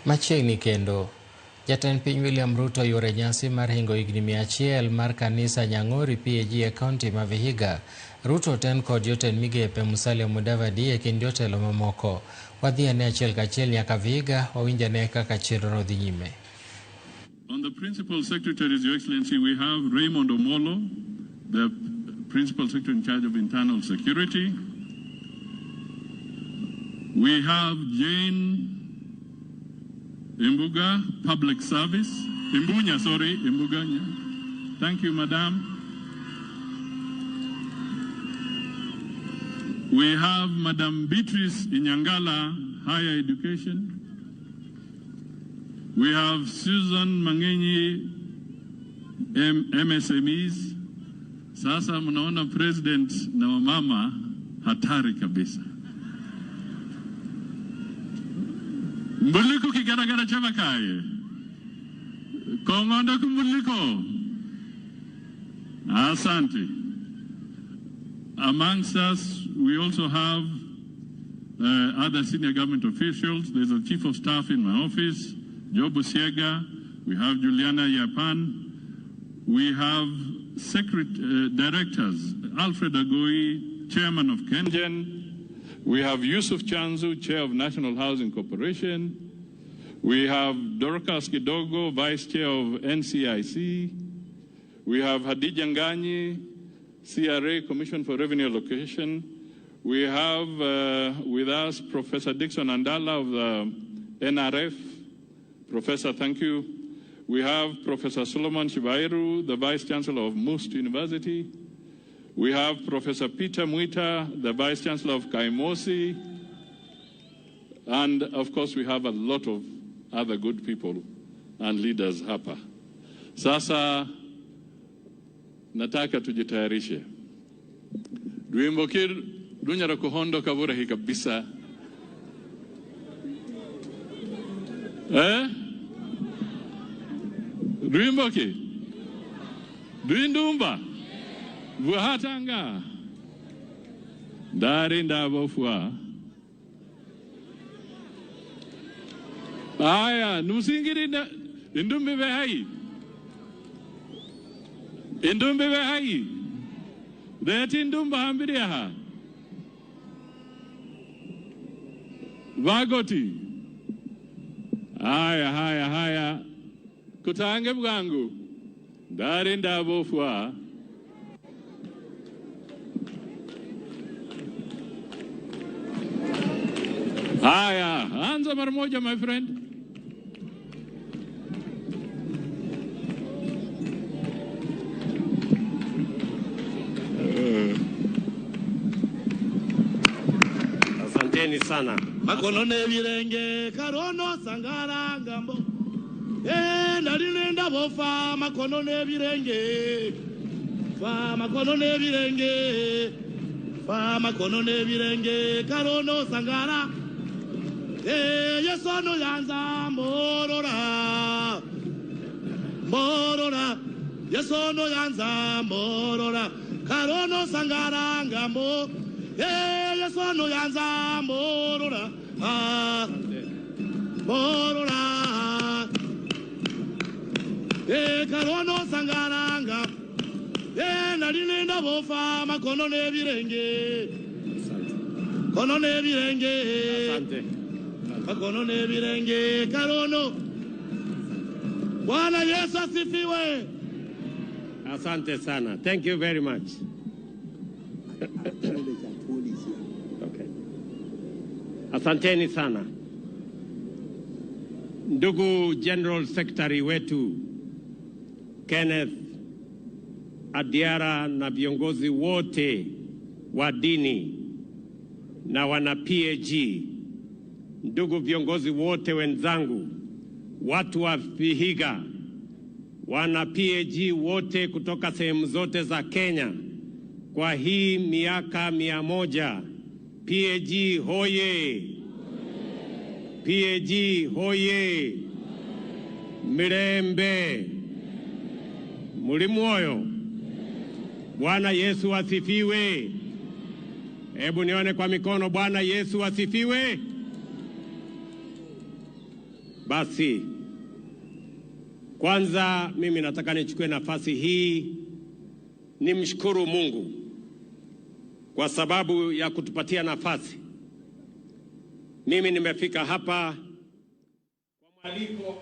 Machiegni kendo, Jatend piny William Ruto yore nyasi mar hingo higni 100 mar kanisa Nyang'ori PAG e kaunti ma Vihiga. Ruto ten kod jotend migepe Musalia Mudavadi e kind jotelo mamoko. Wadhi ane achiel kachiel nyaka Vihiga wawinj ane kaka chenrono dhi nyime. On the Principal Secretaries, Your Excellency, we have Raymond Omolo, the Principal Secretary in charge of Internal Security. We have Jane Imbuga, Public Service. Imbunya, sorry, Imbuga. Thank you, Madam. We have Madam Beatrice Inyangala, Higher Education. We have Susan Mangenyi, MSMEs. Sasa mnaona President na wamama hatari kabisa. Mbuliko kigaragara chavakaye. Kongondo kumbuliko. Asante. Amongst us, we also have other senior government officials. There's a chief of staff in my office, Job Siega. We have Juliana Yapan. We have directors, Alfred Agoi, chairman of Kengen. We have Yusuf Chanzu, chair of National Housing Corporation. We have Dorcas Kidogo, vice chair of NCIC. We have Hadija Nganyi, CRA, Commission for Revenue Allocation. We have with us Professor Dixon Andala of the NRF. Professor, thank you. We have Professor Solomon Shibairu, the Vice Chancellor of Must University. We have Professor Peter Mwita, the Vice Chancellor of Kaimosi. And of course, we have a lot of other good people and leaders hapa. Sasa, nataka tujitayarishe. Duimbokir dunyara kuhondo kabura hii kabisa. Duimboki? Duindumba? Vuhatanga? Darinda bofua. Aya, numusingiri na indumbi behai. Indumbi behai. Deti indumba hambiriha. Vagoti. Haya. Kutange bwangu. Darinda bofua. Haya, anza mara moja, my friend. Asanteni sana. Makono ne virenge karono sangara ngambo. Nalinenda bofa makono ne virenge. Fa makono ne virenge. Fa makono ne virenge karono sangara. Yesono yanza morora. Morora. Yesono yanza morora. Karono sangara ngambo. Yesono yanza morora. Morora. Karono sangaranga. Nalinenda bofa makono ne virenge. Kono ne virenge. Asante. Makono ne virenge karono. Bwana Yesu asifiwe. Asante sana. Thank you very much. Okay. Asanteni sana. Ndugu General Secretary wetu Kenneth Adiara na viongozi wote wa dini na wana PAG, ndugu viongozi wote wenzangu, watu wa Vihiga, wana PAG wote kutoka sehemu zote za Kenya, kwa hii miaka 100, PAG hoye! PAG hoye! Mirembe! Mulimuoyo? Bwana Yesu asifiwe. Hebu nione kwa mikono. Bwana Yesu asifiwe. Basi kwanza mimi nataka nichukue nafasi hii nimshukuru Mungu kwa sababu ya kutupatia nafasi. Mimi nimefika hapa kwa mwaliko